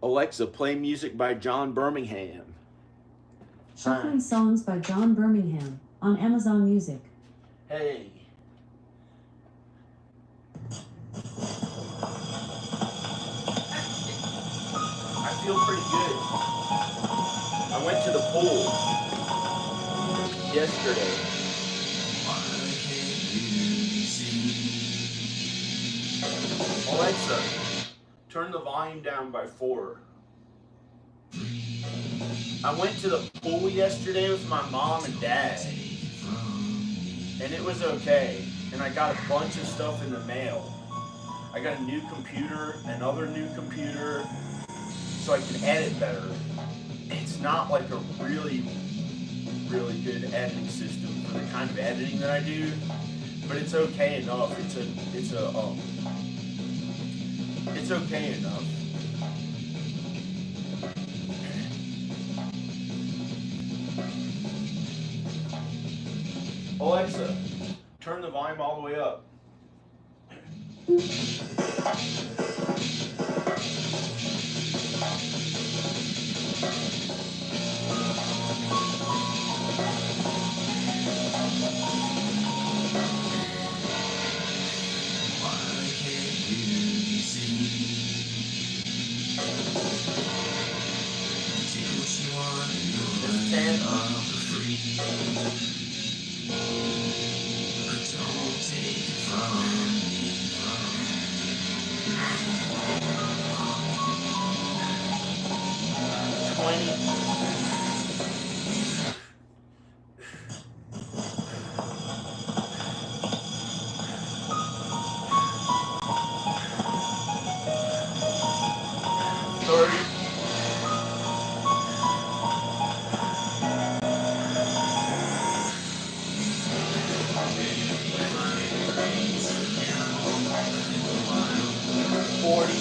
Alexa, play music by John Birmingham. Shuffling songs by John Birmingham on Amazon Music. Hey. I feel pretty good. I went to the pool yesterday. Alexa, turn the volume down by 4. I went to the pool yesterday with my mom and dad, and it was okay. And I got a bunch of stuff in the mail. I got a new computer, another new computer, so I can edit better. It's not like a really, really good editing system for the kind of editing that I do, but it's okay enough. It's okay enough. Alexa, turn the volume all the way up. It's 10. 20. 30. 40.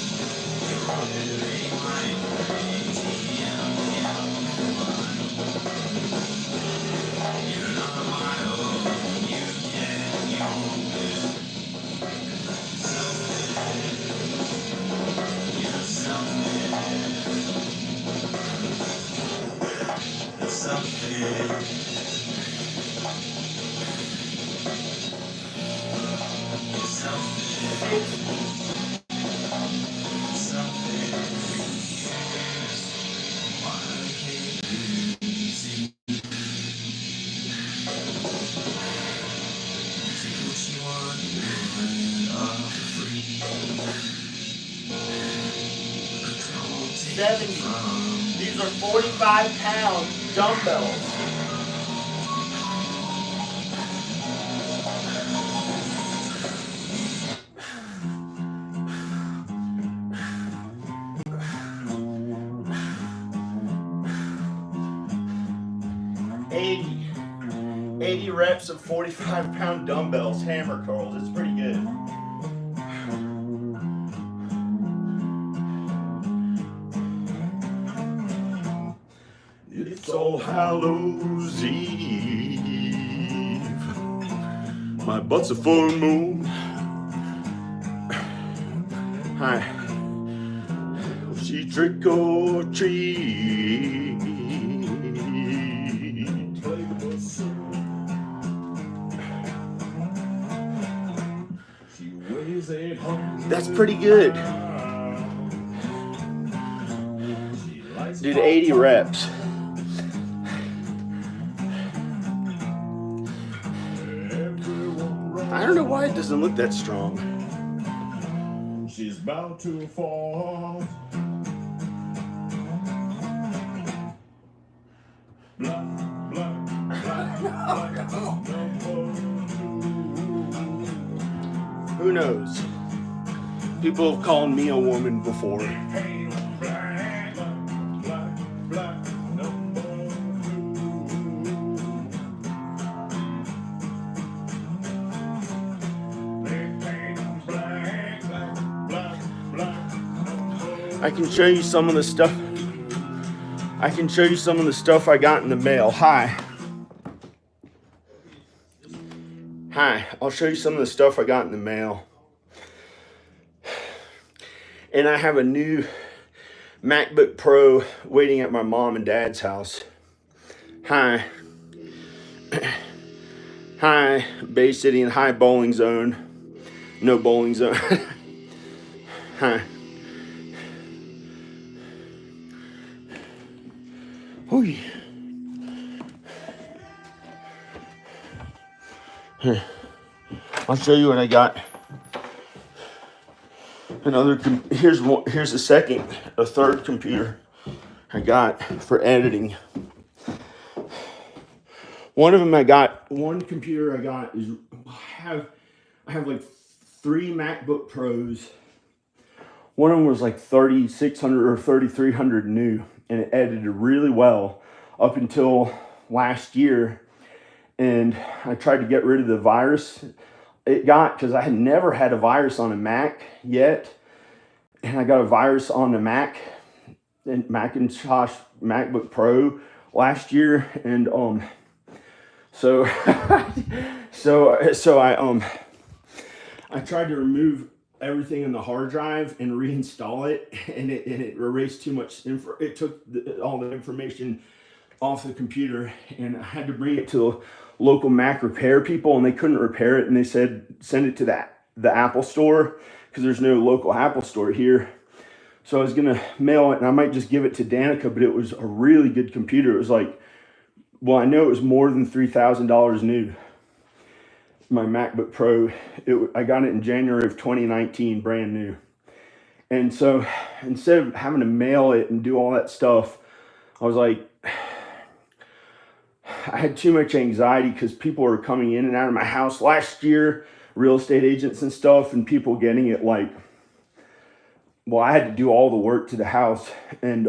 70. These are 45-pound dumbbells. Eighty reps of 45-pound dumbbells, hammer curls. It's pretty good. It's All Hallows Eve. My butt's a full moon. Hi. She trick or treat. That's pretty good. Did 80 reps. I don't know why it doesn't look that strong. She's about to fall. Blah, blah, blah, blah. Who knows? People have called me a woman before. I can show you some of the stuff. I can show you some of the stuff I got in the mail. Hi. I'll show you some of the stuff I got in the mail. And I have a new MacBook Pro waiting at my mom and dad's house. Hi. Hi, Bay City and hi, bowling zone. No bowling zone. Hi. Oh, yeah. Here. I'll show you what I got. Here's a third computer I got for editing. One computer I got is I have like 3 MacBook Pros. One of them was like 3600 or 3300 new, and it edited really well up until last year. And I tried to get rid of the virus because I had never had a virus on a Mac yet, and I got a virus on the Macintosh MacBook Pro last year, and so I tried to remove everything in the hard drive and reinstall it, and it erased too much info. It took all the information off the computer, and I had to bring it to local Mac repair people, and they couldn't repair it, and they said send it to the Apple store because there's no local Apple store here. So I was gonna mail it, and I might just give it to Danica, but it was a really good computer. It was like, well, I know it was more than $3,000 new. My MacBook Pro, I got it in January of 2019, brand new. And so instead of having to mail it and do all that stuff, I was like, I had too much anxiety because people were coming in and out of my house last year, real estate agents and stuff, and people getting it like, well, I had to do all the work to the house. And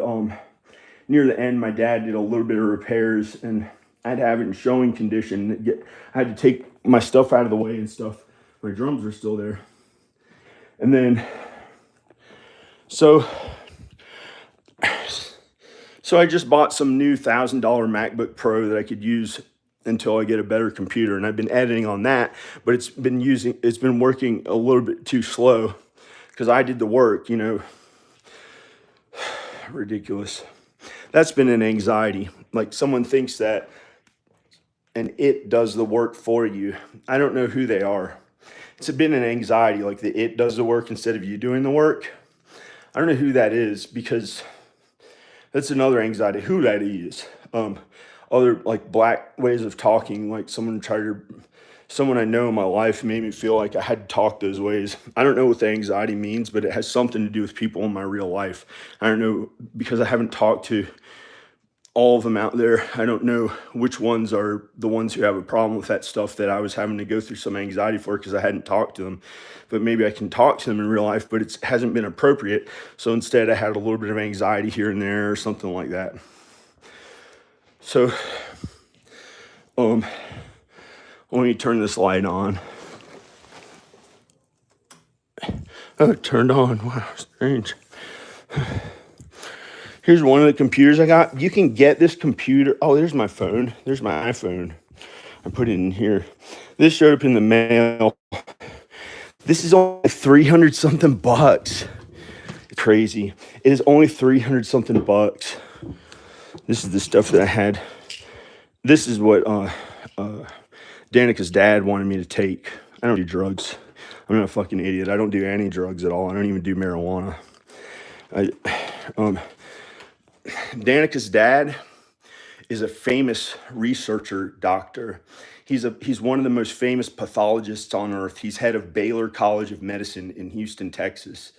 near the end, my dad did a little bit of repairs, and I had to have it in showing condition. I had to take my stuff out of the way and stuff. My drums were still there. And then, so I just bought some new $1,000 MacBook Pro that I could use until I get a better computer. And I've been editing on that, but it's been working a little bit too slow because I did the work, you know. Ridiculous. That's been an anxiety. Like someone thinks that and it does the work for you. I don't know who they are. It's been an anxiety, like the it does the work instead of you doing the work. I don't know who that is because that's another anxiety, who that is. Other like black ways of talking, like someone I know in my life made me feel like I had to talk those ways. I don't know what the anxiety means, but it has something to do with people in my real life. I don't know, because I haven't talked to all of them out there. I don't know which ones are the ones who have a problem with that stuff that I was having to go through some anxiety for because I hadn't talked to them. But maybe I can talk to them in real life, but it hasn't been appropriate. So instead I had a little bit of anxiety here and there or something like that. So, let me turn this light on. Oh, it turned on. Wow, strange. Here's one of the computers I got. You can get this computer. Oh, there's my phone. There's my iPhone. I put it in here. This showed up in the mail. This is only 300 something bucks. Crazy. It is only 300 something bucks. This is the stuff that I had. This is what Danica's dad wanted me to take. I don't do drugs. I'm not a fucking idiot. I don't do any drugs at all. I don't even do marijuana. Danica's dad is a famous researcher doctor. He's one of the most famous pathologists on earth. He's head of Baylor College of Medicine in Houston, Texas.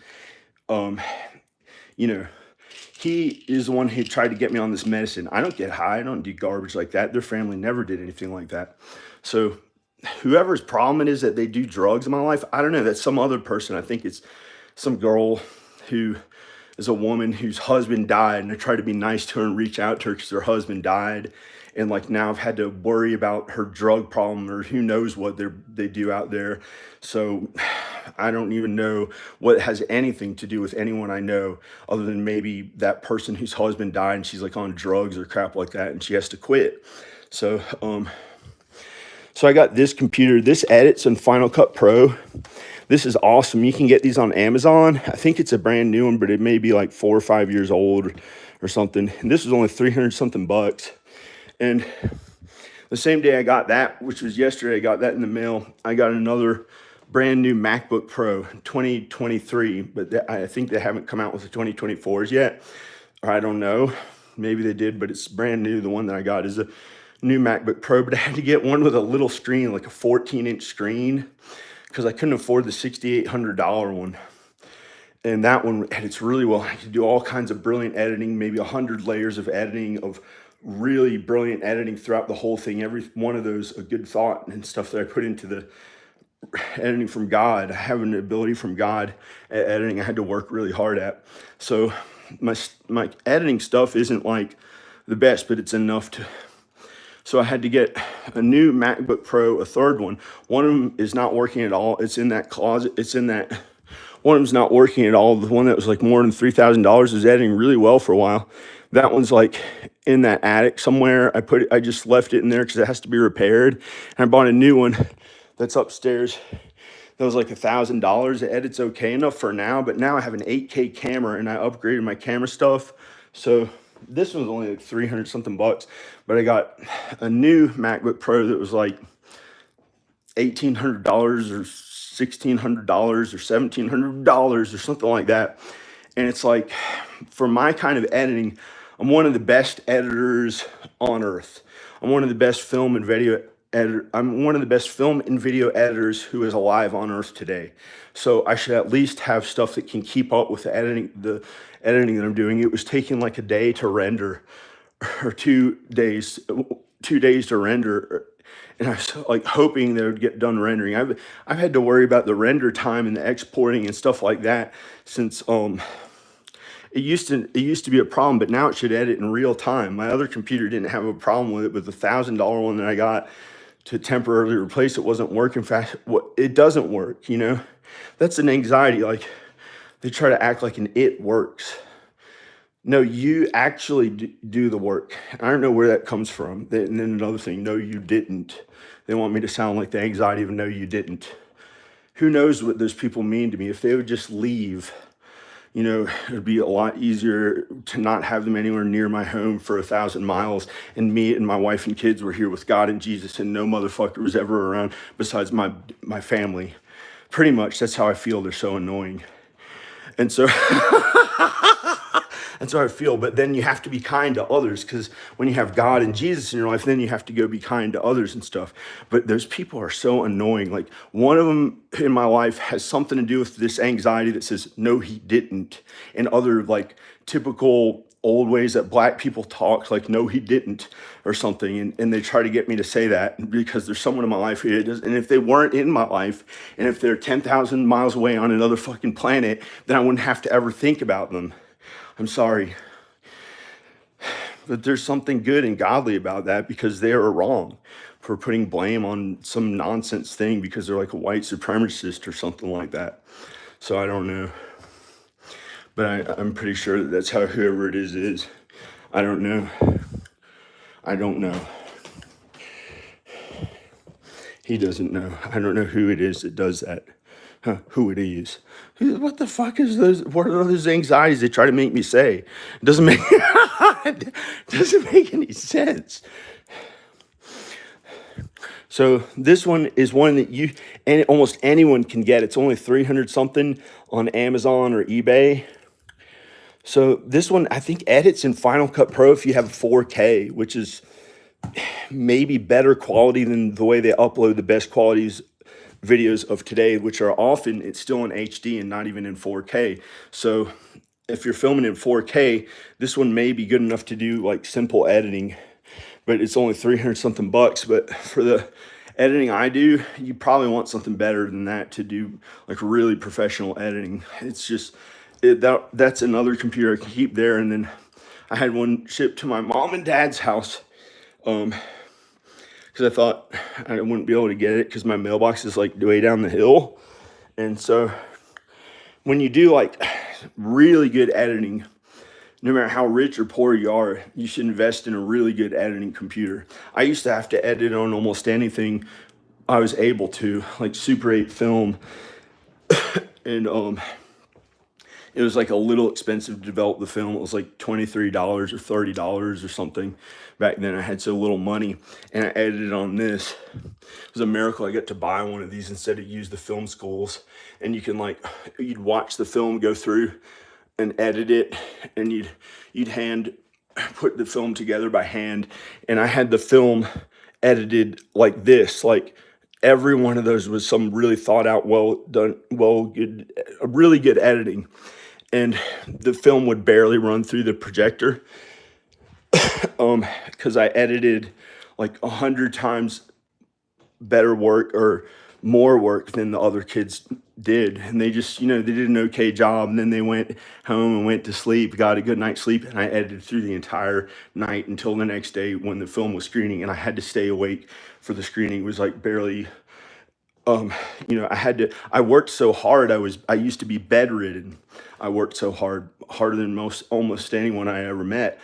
He is the one who tried to get me on this medicine. I don't get high. I don't do garbage like that. Their family never did anything like that. So whoever's problem it is that they do drugs in my life, I don't know. That's some other person. I think it's some girl who is a woman whose husband died, and I try to be nice to her and reach out to her because her husband died. And like now I've had to worry about her drug problem or who knows what they do out there. So I don't even know what has anything to do with anyone I know other than maybe that person whose husband died and she's like on drugs or crap like that and she has to quit. So I got this computer. This edits in Final Cut Pro. This is awesome. You can get these on Amazon. I think it's a brand new one, but it may be like 4 or 5 years old or something. And this was only 300 something bucks. And the same day I got that, which was yesterday, I got that in the mail. I got another brand new MacBook Pro 2023, but I think they haven't come out with the 2024s yet. Or I don't know. Maybe they did, but it's brand new. The one that I got is a new MacBook Pro, but I had to get one with a little screen, like a 14-inch screen, because I couldn't afford the $6,800 one. And that one edits really well. I could do all kinds of brilliant editing, maybe 100 layers of editing, of really brilliant editing throughout the whole thing. Every one of those, a good thought and stuff that I put into the editing from God. I have an ability from God at editing I had to work really hard at. So my editing stuff isn't like the best, but it's enough to. So I had to get a new MacBook Pro, a third one. One of them is not working at all. It's in that closet. It's in that. One of them's not working at all. The one that was like more than $3,000 is editing really well for a while. That one's like in that attic somewhere. I just left it in there because it has to be repaired. And I bought a new one that's upstairs. That was like $1,000. It edits okay enough for now, but now I have an 8K camera and I upgraded my camera stuff. So this one's only like 300 something bucks, but I got a new MacBook Pro that was like $1,800 or $1,600 or $1,700 or something like that. And it's like, for my kind of editing, I'm one of the best editors on earth. I'm one of the best film and video editors who is alive on earth today. So I should at least have stuff that can keep up with the editing that I'm doing. It was taking like a day to render, or 2 days to render. And I was like hoping they would get done rendering. I've had to worry about the render time and the exporting and stuff like that since it used to be a problem, but now it should edit in real time. My other computer didn't have a problem with it, but the $1,000 one that I got to temporarily replace it wasn't working fast. It doesn't work, you know? That's an anxiety. Like, they try to act like it works. No, you actually do the work. I don't know where that comes from. And then another thing, no, you didn't. They want me to sound like the anxiety of no, you didn't. Who knows what those people mean to me? If they would just leave, you know, it'd be a lot easier to not have them anywhere near my home for 1,000 miles. And me and my wife and kids were here with God and Jesus, and no motherfucker was ever around besides my family. Pretty much, that's how I feel. They're so annoying. And so that's how I feel. But then you have to be kind to others, because when you have God and Jesus in your life, then you have to go be kind to others and stuff. But those people are so annoying. Like, one of them in my life has something to do with this anxiety that says, no, he didn't. And other like typical old ways that black people talk, like, no, he didn't, or something. And they try to get me to say that because there's someone in my life who does. And if they weren't in my life, and if they're 10,000 miles away on another fucking planet, then I wouldn't have to ever think about them. I'm sorry. But there's something good and godly about that, because they are wrong for putting blame on some nonsense thing because they're like a white supremacist or something like that. So I don't know. But I'm pretty sure that that's how whoever it is. I don't know. He doesn't know. I don't know who it is that does that. Who it is. What the fuck is those? What are those anxieties they try to make me say? It doesn't make any sense. So this one is one that almost anyone can get. It's only 300 something on Amazon or eBay. So this one, I think, edits in Final Cut Pro if you have 4K, which is maybe better quality than the way they upload the best qualities videos of today, which are often, it's still in HD and not even in 4K. So if you're filming in 4K, this one may be good enough to do like simple editing, but it's only 300 something bucks. But for the editing I do, you probably want something better than that to do like really professional editing. It's just, that's another computer I can keep there. And then I had one shipped to my mom and dad's house, because I thought I wouldn't be able to get it because my mailbox is like way down the hill. And so when you do like really good editing, no matter how rich or poor you are, you should invest in a really good editing computer. I used to have to edit on almost anything I was able to, like Super 8 film. and it was like a little expensive to develop the film. It was like $23 or $30 or something. Back then I had so little money, and I edited on this. It was a miracle I got to buy one of these instead of use the film schools. And you can you'd watch the film go through and edit it, and you'd put the film together by hand. And I had the film edited like this, like every one of those was some really thought out, well done, good, really good editing. And the film would barely run through the projector because I edited like 100 times better work or more work than the other kids did. And they just, they did an okay job. And then they went home and went to sleep, got a good night's sleep. And I edited through the entire night until the next day when the film was screening. And I had to stay awake for the screening. It was like barely, I worked so hard. I used to be bedridden. I worked so harder than almost anyone I ever met.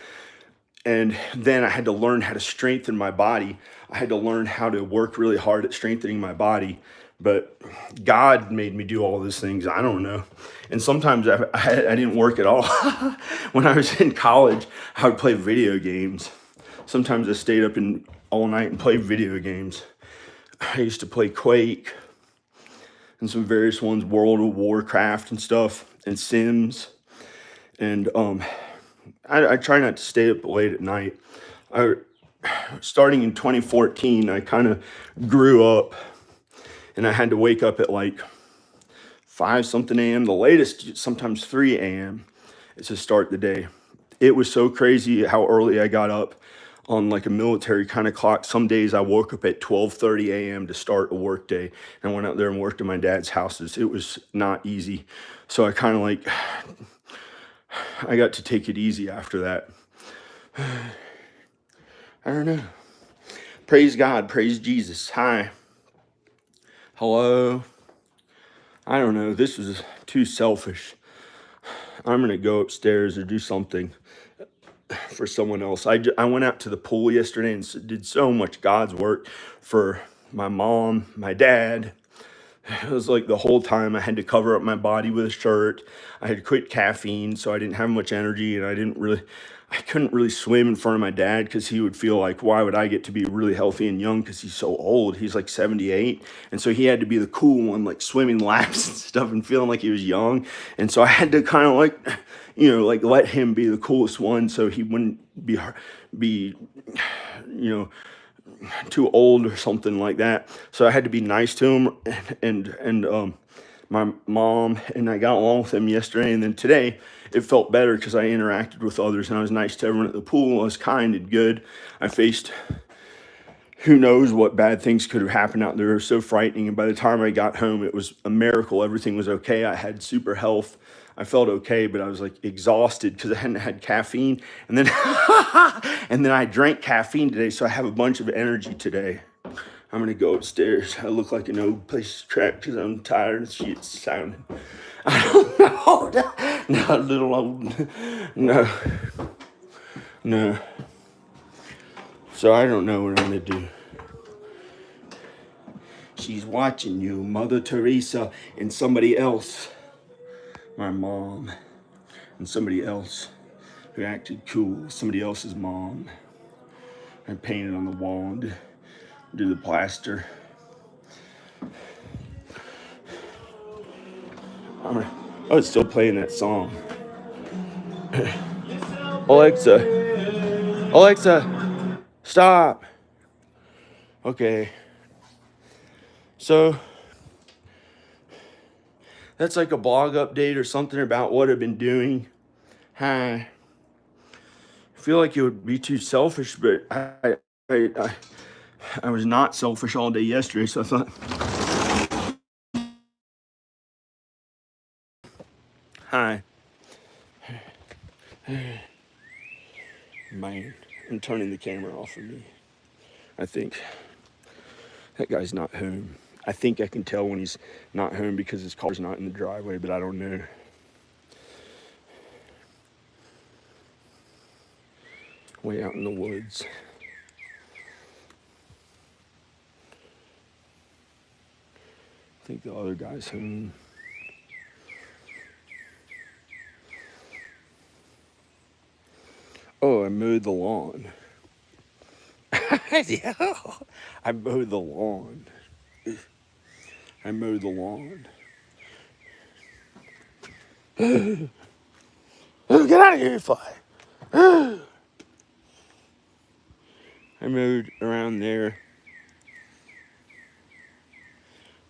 And then I had to learn how to strengthen my body. I had to learn how to work really hard at strengthening my body. But God made me do all these things. I don't know. And sometimes I didn't work at all. When I was in college, I would play video games. Sometimes I stayed up all night and played video games. I used to play Quake and some various ones, World of Warcraft and stuff, and Sims. And I try not to stay up late at night. Starting in 2014, I kind of grew up, and I had to wake up at like 5 something a.m. The latest, sometimes 3 a.m. to start the day. It was so crazy how early I got up on like a military kind of clock. Some days I woke up at 12:30 a.m. to start a work day, and I went out there and worked in my dad's houses. It was not easy. So I kind of I got to take it easy after that. I don't know. Praise God. Praise Jesus. Hi. Hello. I don't know. This was too selfish. I'm going to go upstairs or do something for someone else. I went out to the pool yesterday and did so much God's work for my mom, my dad. It was like the whole time I had to cover up my body with a shirt. I had quit caffeine, so I didn't have much energy, and I couldn't really swim in front of my dad because he would feel like, why would I get to be really healthy and young? Because he's so old. He's like 78. And so he had to be the cool one, like swimming laps and stuff and feeling like he was young. And so I had to kind of let him be the coolest one so he wouldn't be too old or something like that. So I had to be nice to him and my mom, and I got along with him yesterday. And then today it felt better because I interacted with others and I was nice to everyone at the pool. I was kind and good. I faced who knows what bad things could have happened out there. It was so frightening. And by the time I got home, it was a miracle. Everything was okay. I had super health. I felt okay, but I was like exhausted because I hadn't had caffeine. And then and then I drank caffeine today, so I have a bunch of energy today. I'm gonna go upstairs. I look like an old place track because I'm tired of shit sounding. I don't know. Not a little old. No. So I don't know what I'm gonna do. She's watching you, Mother Teresa, and somebody else. My mom and somebody else who acted cool. Somebody else's mom. I painted on the wall and do the plaster. Oh, it's still playing that song. Alexa, stop. Okay. So that's like a blog update or something about what I've been doing. Hi. I feel like it would be too selfish, but I was not selfish all day yesterday, so I thought, hi. Man, I'm turning the camera off of me. I think that guy's not home. I think I can tell when he's not home because his car's not in the driveway, but I don't know. Way out in the woods. I think the other guy's home. Oh, I mowed the lawn. Yeah. I mowed the lawn. I mowed the lawn. Oh, get out of here, fly. I mowed around there.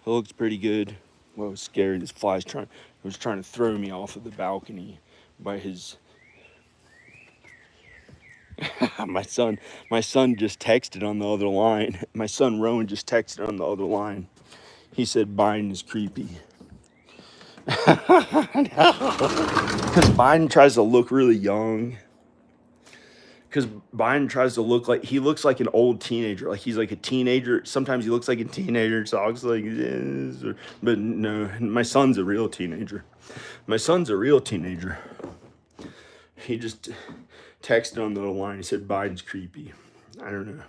It looks pretty good. Well, I was scared. This fly's was trying to throw me off of the balcony by his. my son just texted on the other line. My son Rowan just texted on the other line. He said Biden is creepy. Because Biden tries to look really young. Because Biden tries to look like, he looks like an old teenager. Like he's like a teenager. Sometimes he looks like a teenager, talks like this. But no, my son's a real teenager. My son's a real teenager. He just texted on the line. He said Biden's creepy. I don't know.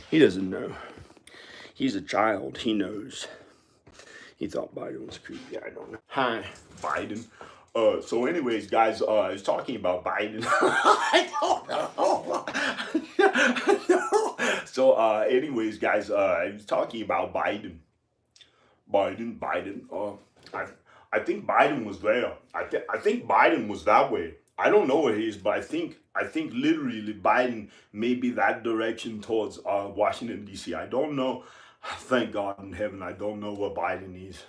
He doesn't know. He's a child. He knows. He thought Biden was creepy. I don't know. Hi, Biden. So anyways, guys, I was talking about Biden. I don't know. So anyways, guys, I was talking about Biden. Biden. I think Biden was there. I think Biden was that way. I don't know what he is, but I think literally Biden may be that direction towards Washington D.C. I don't know. Thank God in heaven, I don't know what Biden is.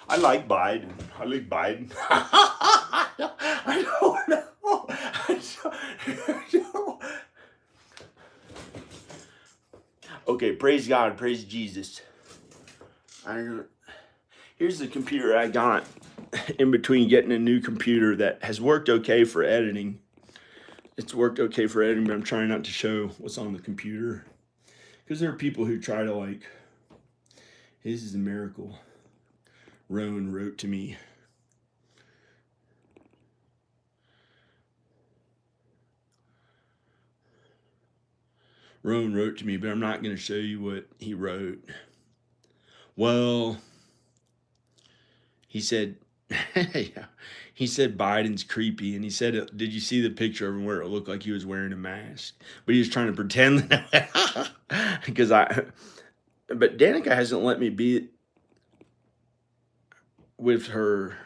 I like Biden. I like Biden. I don't know. Okay, praise God, praise Jesus. I don't know. Here's the computer I got in between getting a new computer that has worked okay for editing. It's worked okay for editing, but I'm trying not to show what's on the computer. Because there are people who try to like, this is a miracle. Rowan wrote to me. Rowan wrote to me, but I'm not going to show you what he wrote. Well, he said, he said Biden's creepy, and he said, did you see the picture of him where it looked like he was wearing a mask? But he was trying to pretend that, but Danica hasn't let me be with her.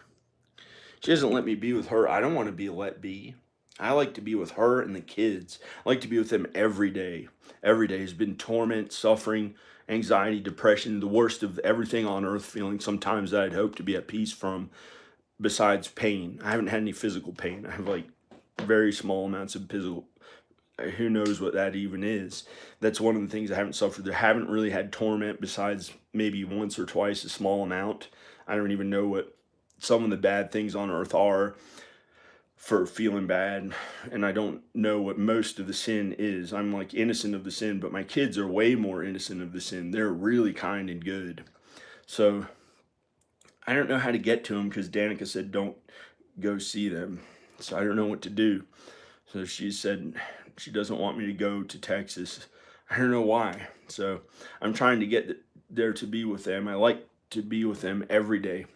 She doesn't let me be with her. I don't want to be let be. I like to be with her and the kids. I like to be with them every day. Every day has been torment, suffering, anxiety, depression, the worst of everything on earth, feeling sometimes that I'd hope to be at peace from, besides pain. I haven't had any physical pain. I have like very small amounts of physical. Who knows what that even is? That's one of the things I haven't suffered. I haven't really had torment besides maybe once or twice, a small amount. I don't even know what some of the bad things on earth are for feeling bad, and I don't know what most of the sin is. I'm like innocent of the sin, but my kids are way more innocent of the sin. They're really kind and good. So I don't know how to get to them because Danica said don't go see them. So I don't know what to do. So she said she doesn't want me to go to Texas. I don't know why. So I'm trying to get there to be with them. I like to be with them every day.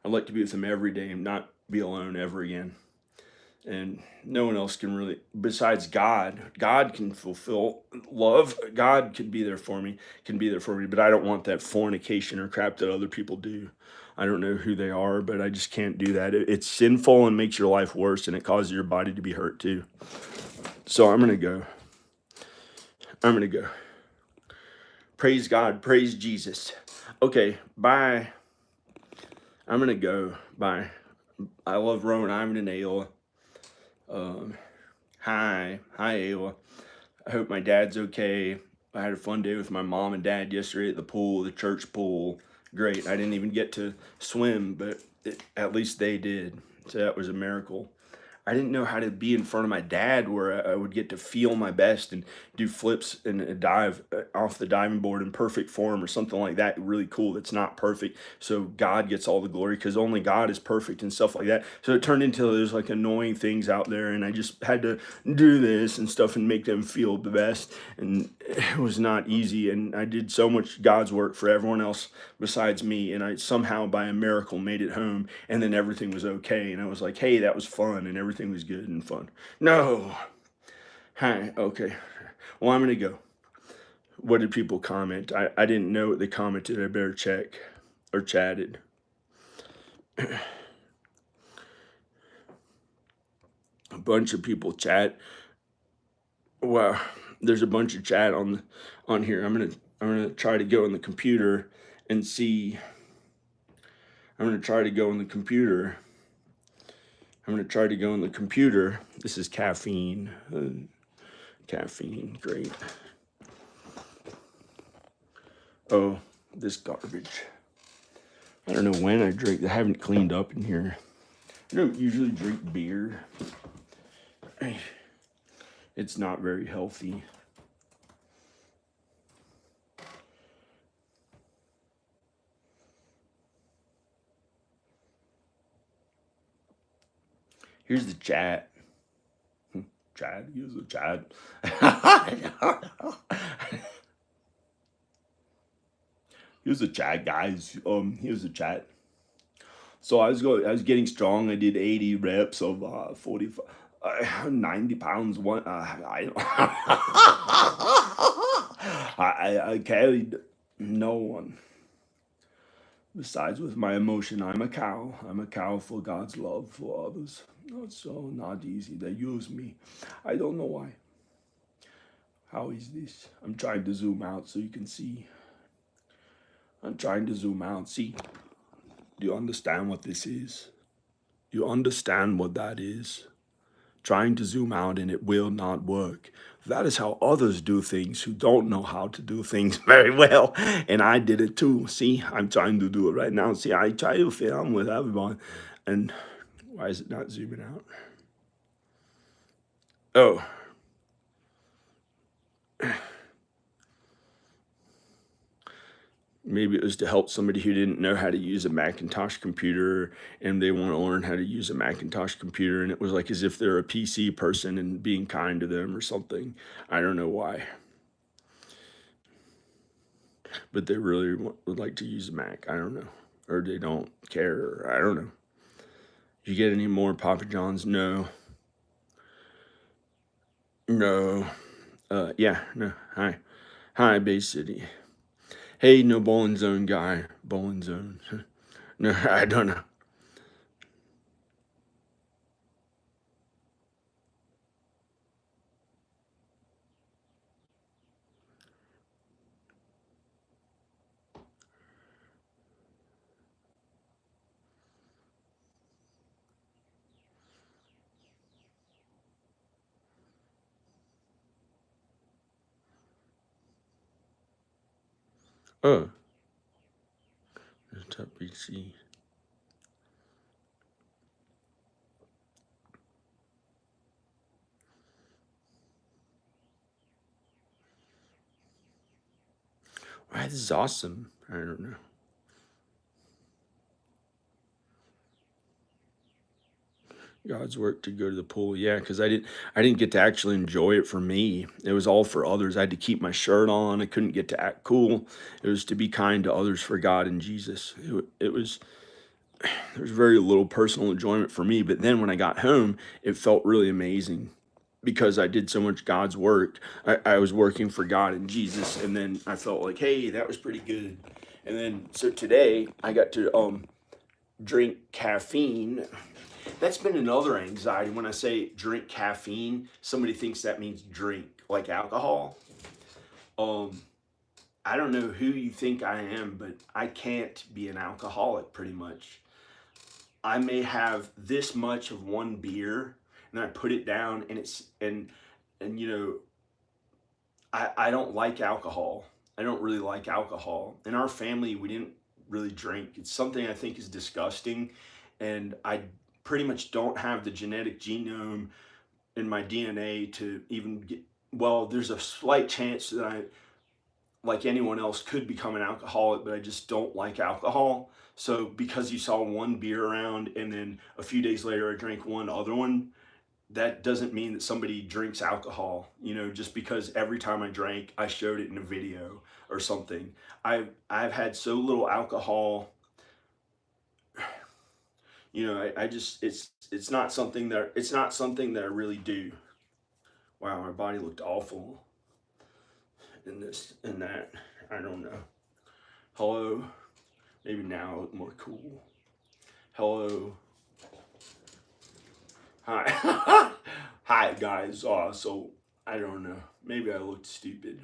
I'd like to be with them every day and not be alone ever again. And no one else can really, besides God. God can fulfill love. God can be there for me, but I don't want that fornication or crap that other people do. I don't know who they are, but I just can't do that. It's sinful and makes your life worse, and it causes your body to be hurt too. So I'm going to go. Praise God. Praise Jesus. Okay, bye. I'm going to go. Bye. I love Rowan, Ivan, and Ayla. Hi, Ayla. I hope my dad's okay. I had a fun day with my mom and dad yesterday at the pool, the church pool. Great. I didn't even get to swim, but at least they did. So that was a miracle. I didn't know how to be in front of my dad where I would get to feel my best and do flips and dive off the diving board in perfect form or something like that. Really cool. That's not perfect. So God gets all the glory because only God is perfect and stuff like that. So it turned into there's like annoying things out there, and I just had to do this and stuff and make them feel the best. And it was not easy. And I did so much God's work for everyone else besides me. And I somehow by a miracle made it home, and then everything was okay. And I was like, hey, that was fun. And everything was good and fun. No, Hi, okay. Well, I'm gonna go. What did people comment? I didn't know what they commented. I better check or chatted. A bunch of people chat. Well, there's a bunch of chat on here. I'm gonna try to go on the computer and see. I'm gonna try to go on the computer. I'm gonna try to go on the computer. This is caffeine. Caffeine, great. Oh, this garbage. I don't know when I drink. I haven't cleaned up in here. I don't usually drink beer. It's not very healthy. Here's the chat. Chat, use the chat. Here's the chat, guys. Here's the chat. So I was getting strong. I did 80 reps of 45, 90 pounds. One, I carried no one. Besides, with my emotion, I'm a cow. I'm a cow for God's love for others. Not so, not easy. They use me. I don't know why. How is this? I'm trying to zoom out so you can see. I'm trying to zoom out. See? Do you understand what this is? Do you understand what that is? Trying to zoom out and it will not work. That is how others do things who don't know how to do things very well. And I did it too. See, I'm trying to do it right now. See, I try to film with everyone. And why is it not zooming out? Oh, maybe it was to help somebody who didn't know how to use a Macintosh computer and they want to learn how to use a Macintosh computer. And it was like as if they're a PC person and being kind to them or something. I don't know why. But they really would like to use a Mac. I don't know. Or they don't care. Or I don't know. You get any more Papa John's? No. No. Yeah, no. Hi. Hi, Bay City. Hey, no bowling zone guy. Bowling zone. No, I don't know. Oh, top BC. Wow, this is awesome. I don't know. God's work to go to the pool. Yeah, because I didn't get to actually enjoy it for me. It was all for others. I had to keep my shirt on. I couldn't get to act cool. It was to be kind to others for God and Jesus. It was there's very little personal enjoyment for me. But then when I got home, it felt really amazing because I did so much God's work. I was working for God and Jesus, and then I felt like, hey, that was pretty good. And then so today I got to drink caffeine. That's been another anxiety. When I say drink caffeine, somebody thinks that means drink like alcohol. Um, I don't know who you think I am, but I can't be an alcoholic pretty much. I may have this much of one beer and then I put it down and and you know, I don't like alcohol. I don't really like alcohol. In our family, we didn't really drink. It's something I think is disgusting, and I pretty much don't have the genetic genome in my DNA to even get. Well, there's a slight chance that I, like anyone else, could become an alcoholic, but I just don't like alcohol. So because you saw one beer around and then a few days later I drank one other one, that doesn't mean that somebody drinks alcohol, just because every time I drank, I showed it in a video or something. I've had so little alcohol, I just it's not something that I really do. Wow, my body looked awful in this and that. I don't know. Hello. Maybe now I look more cool. Hello. Hi. Hi, guys. So, I don't know. Maybe I looked stupid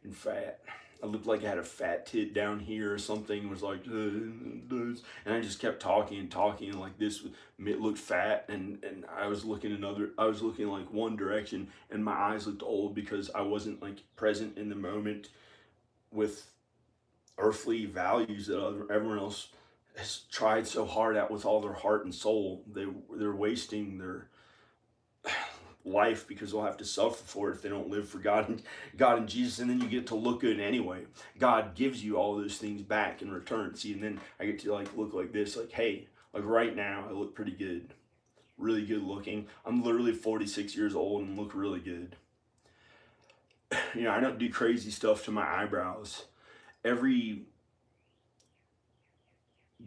and fat. I looked like I had a fat tit down here or something. It was like, and I just kept talking and talking, and like this it looked fat, and I was looking like one direction, and my eyes looked old because I wasn't like present in the moment with earthly values that everyone else has tried so hard at with all their heart and soul. They're wasting their life because they'll have to suffer for it if they don't live for God and Jesus. And then you get to look good anyway. God gives you all those things back in return. See, and then I get to like look like this, like, hey, like right now I look pretty good, really good looking. I'm literally 46 years old and look really good. You know, I don't do crazy stuff to my eyebrows. Every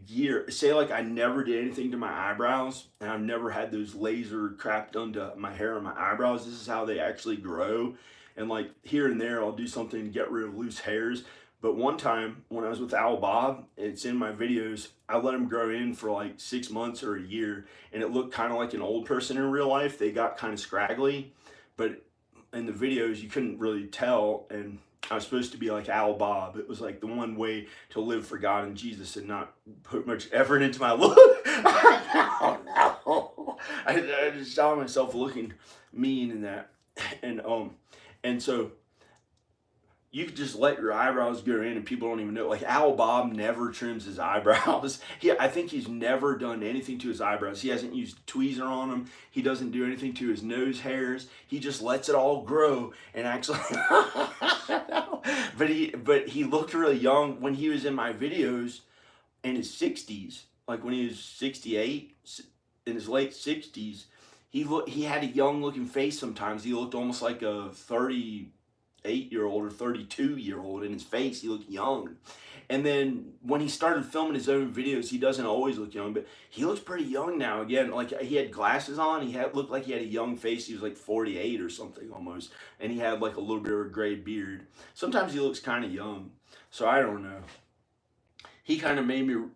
year, say like I never did anything to my eyebrows, and I've never had those laser crap done to my hair and my eyebrows. This is how they actually grow, and like here and there I'll do something to get rid of loose hairs. But one time when I was with Al Bob, it's in my videos, I let him grow in for like 6 months or a year, and it looked kind of like an old person in real life. They got kind of scraggly, but in the videos you couldn't really tell. And I was supposed to be like Al Bob. It was like the one way to live for God and Jesus and not put much effort into my look. Oh no. I just saw myself looking mean in that. And so you could just let your eyebrows go in and people don't even know. Like Al Bob never trims his eyebrows. I think he's never done anything to his eyebrows. He hasn't used tweezer on them. He doesn't do anything to his nose hairs. He just lets it all grow and actually. But he looked really young when he was in my videos in his 60s. Like when he was 68, in his late 60s, he had a young looking face sometimes. He looked almost like a 38-year-old or 32-year-old in his face. He looked young. And then when he started filming his own videos, he doesn't always look young, but he looks pretty young now. Again, like he had glasses on. Looked like he had a young face. He was like 48 or something almost. And he had like a little bit of a gray beard. Sometimes he looks kind of young. So I don't know. He kind of made me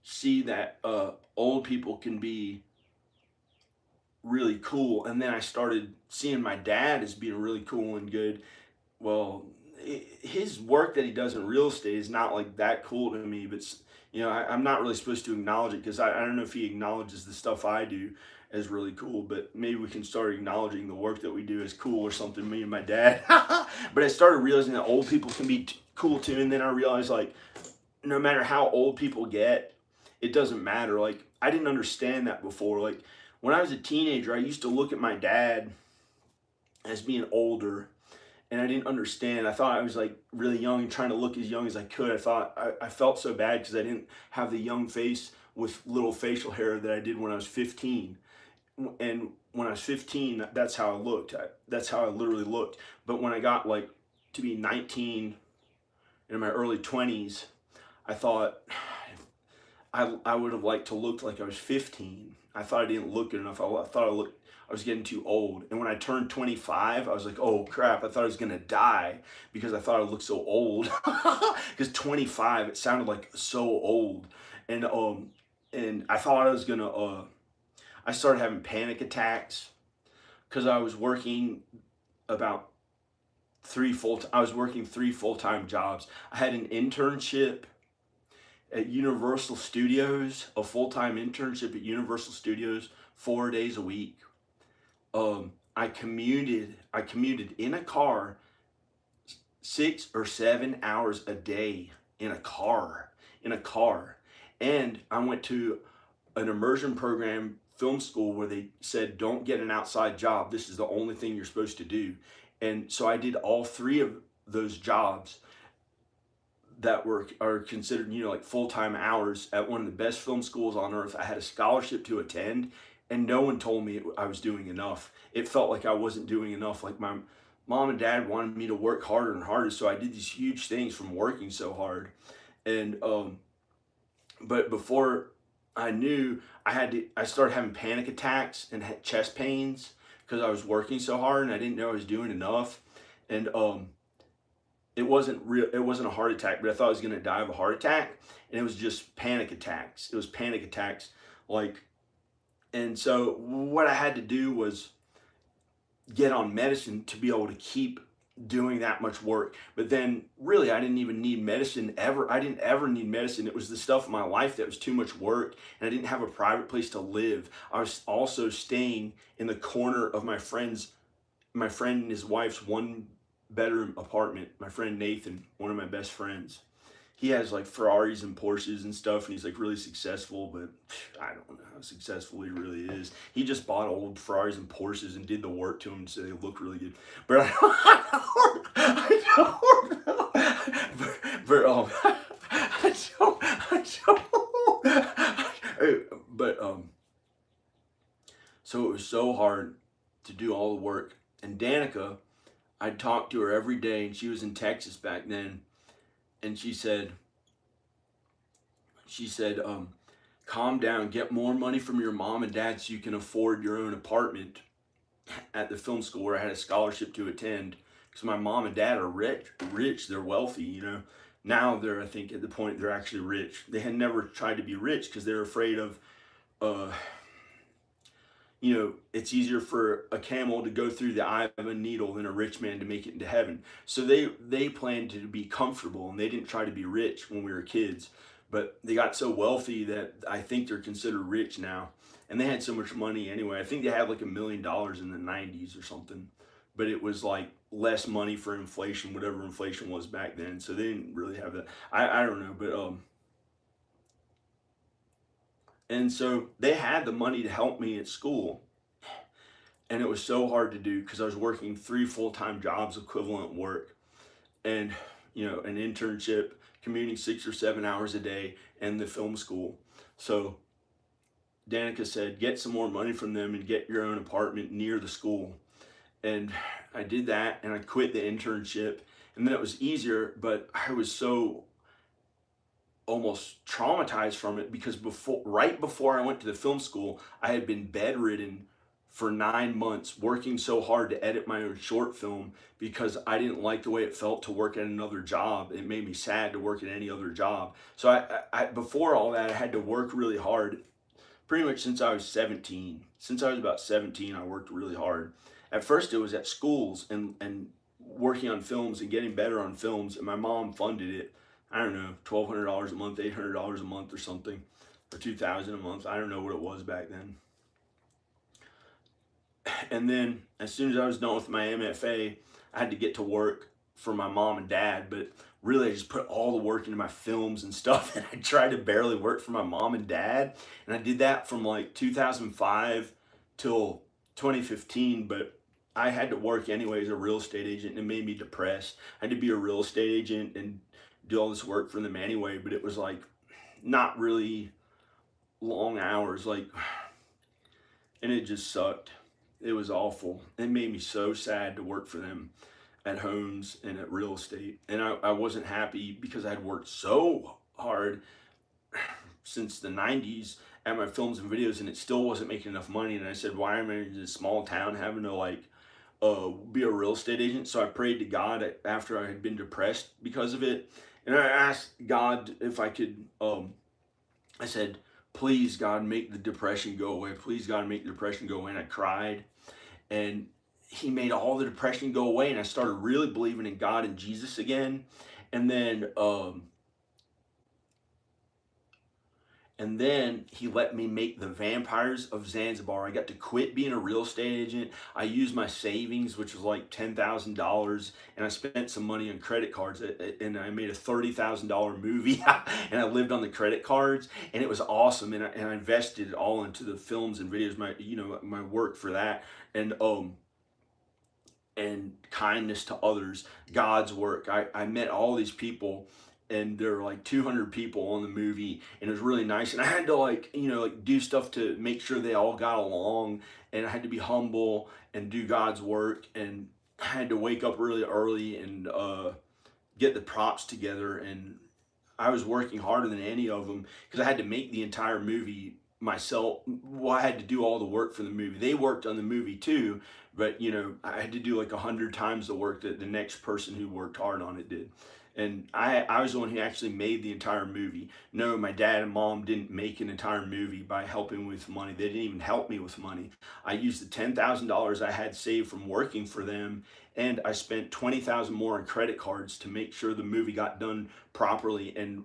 see that old people can be really cool. And then I started seeing my dad as being really cool and good. Well, his work that he does in real estate is not like that cool to me, but you know, I'm not really supposed to acknowledge it because I don't know if he acknowledges the stuff I do as really cool, but maybe we can start acknowledging the work that we do as cool or something, me and my dad. But I started realizing that old people can be cool too. And then I realized like, no matter how old people get, it doesn't matter. Like I didn't understand that before. Like when I was a teenager, I used to look at my dad as being older, and I didn't understand. I thought I was like really young and trying to look as young as I could. I felt so bad because I didn't have the young face with little facial hair that I did when I was 15. And when I was 15, that's how I looked. That's how I literally looked. But when I got like to be 19 in my early 20s, I thought I would have liked to look like I was 15. I thought I didn't look good enough. I thought I was getting too old. And when I turned 25, I was like, oh crap, I thought I was gonna die because I thought I looked so old. Because 25, it sounded like so old. And I thought I was gonna I started having panic attacks because I was working about I was working 3 full-time jobs. I had an internship at Universal Studios, a full-time internship at Universal Studios, 4 days a week. I commuted in a car 6 or 7 hours a day in a car. And I went to an immersion program film school where they said, don't get an outside job. This is the only thing you're supposed to do. And so I did all 3 of those jobs that are considered, you know, like full-time hours at one of the best film schools on earth. I had a scholarship to attend, and no one told me I was doing enough. It felt like I wasn't doing enough. Like my mom and dad wanted me to work harder and harder, so I did these huge things from working so hard. And but before I knew, I started having panic attacks and had chest pains because I was working so hard and I didn't know I was doing enough. And it wasn't real. It wasn't a heart attack, but I thought I was gonna die of a heart attack, and it was just panic attacks. It was panic attacks, like. And so what I had to do was get on medicine to be able to keep doing that much work. But then really I didn't even need medicine ever. I didn't ever need medicine. It was the stuff in my life that was too much work, and I didn't have a private place to live. I was also staying in the corner of my friend and his wife's one bedroom apartment. My friend Nathan, one of my best friends, he has like Ferraris and Porsches and stuff, and he's like really successful, but I don't know how successful he really is. He just bought old Ferraris and Porsches and did the work to them so they look really good. But I don't know. So it was so hard to do all the work. And Danica, I'd talk to her every day, and she was in Texas back then. And she said, calm down, get more money from your mom and dad so you can afford your own apartment at the film school where I had a scholarship to attend. Because my mom and dad are rich, they're wealthy, you know. Now they're, I think, at the point they're actually rich. They had never tried to be rich because they're afraid of, you know, it's easier for a camel to go through the eye of a needle than a rich man to make it into heaven. So they planned to be comfortable, and they didn't try to be rich when we were kids. But they got so wealthy that I think they're considered rich now. And they had so much money anyway. I think they had like $1 million in the 90s or something. But it was like less money for inflation, whatever inflation was back then. So they didn't really have that. I don't know, but and so they had the money to help me at school. And it was so hard to do because I was working 3 full-time jobs, equivalent work, and, you know, an internship, commuting 6 or 7 hours a day, and the film school. So Danica said, get some more money from them and get your own apartment near the school. And I did that, and I quit the internship, and then it was easier, but I was so almost traumatized from it because right before I went to the film school, I had been bedridden for 9 months, working so hard to edit my own short film because I didn't like the way it felt to work at another job. It made me sad to work at any other job. So I before all that, I had to work really hard pretty much since I was 17. Since I was about 17, I worked really hard. At first it was at schools and working on films and getting better on films, and my mom funded it. I don't know, $1,200 a month, $800 a month or something, or $2,000 a month. I don't know what it was back then. And then as soon as I was done with my MFA, I had to get to work for my mom and dad, but really I just put all the work into my films and stuff, and I tried to barely work for my mom and dad. And I did that from like 2005 till 2015, but I had to work anyway as a real estate agent, and it made me depressed. I had to be a real estate agent and do all this work for them anyway, but it was like not really long hours, like, and it just sucked. It was awful. It made me so sad to work for them at homes and at real estate. And I wasn't happy because I had worked so hard since the 90s at my films and videos, and it still wasn't making enough money. And I said, why am I in this small town having to like be a real estate agent? So I prayed to God after I had been depressed because of it. And I asked God if I could, I said, please God, make the depression go away. Please God, make the depression go away. And I cried, and he made all the depression go away. And I started really believing in God and Jesus again. And then he let me make the Vampires of Zanzibar. I got to quit being a real estate agent. I used my savings, which was like $10,000, and I spent some money on credit cards, and I made a $30,000 movie, and I lived on the credit cards, and it was awesome. And I invested it all into the films and videos, my work for that, and kindness to others, God's work. I met all these people, and there were like 200 people on the movie, and it was really nice. And I had to do stuff to make sure they all got along, and I had to be humble and do God's work, and I had to wake up really early and get the props together. And I was working harder than any of them because I had to make the entire movie myself. Well, I had to do all the work for the movie. They worked on the movie too, but you know, I had to do like 100 times the work that the next person who worked hard on it did. And I was the one who actually made the entire movie. No, my dad and mom didn't make an entire movie by helping with money. They didn't even help me with money. I used the $10,000 I had saved from working for them, and I spent 20,000 more on credit cards to make sure the movie got done properly and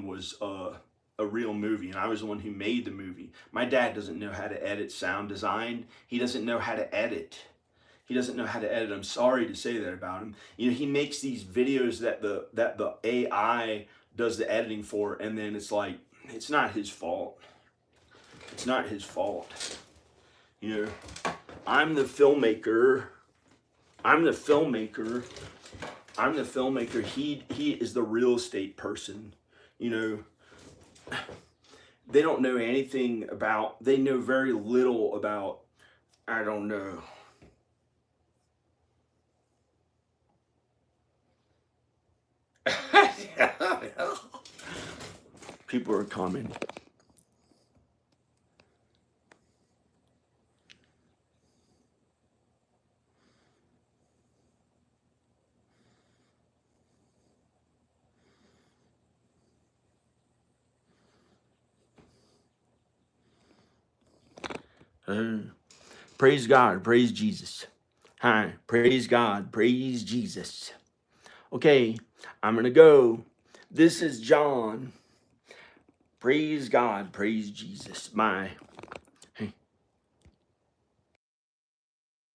was a real movie. And I was the one who made the movie. My dad doesn't know how to edit sound design. He doesn't know how to edit. He doesn't know how to edit. I'm sorry to say that about him. You know, he makes these videos that the AI does the editing for, and then it's like, it's not his fault. It's not his fault. You know, I'm the filmmaker. I'm the filmmaker. I'm the filmmaker. He is the real estate person. You know, they don't know anything about, they know very little about, I don't know. People are commenting. Praise God, praise Jesus. Hi, praise God, praise Jesus. Okay, I'm gonna go. This is John. Praise God, praise Jesus. Bye.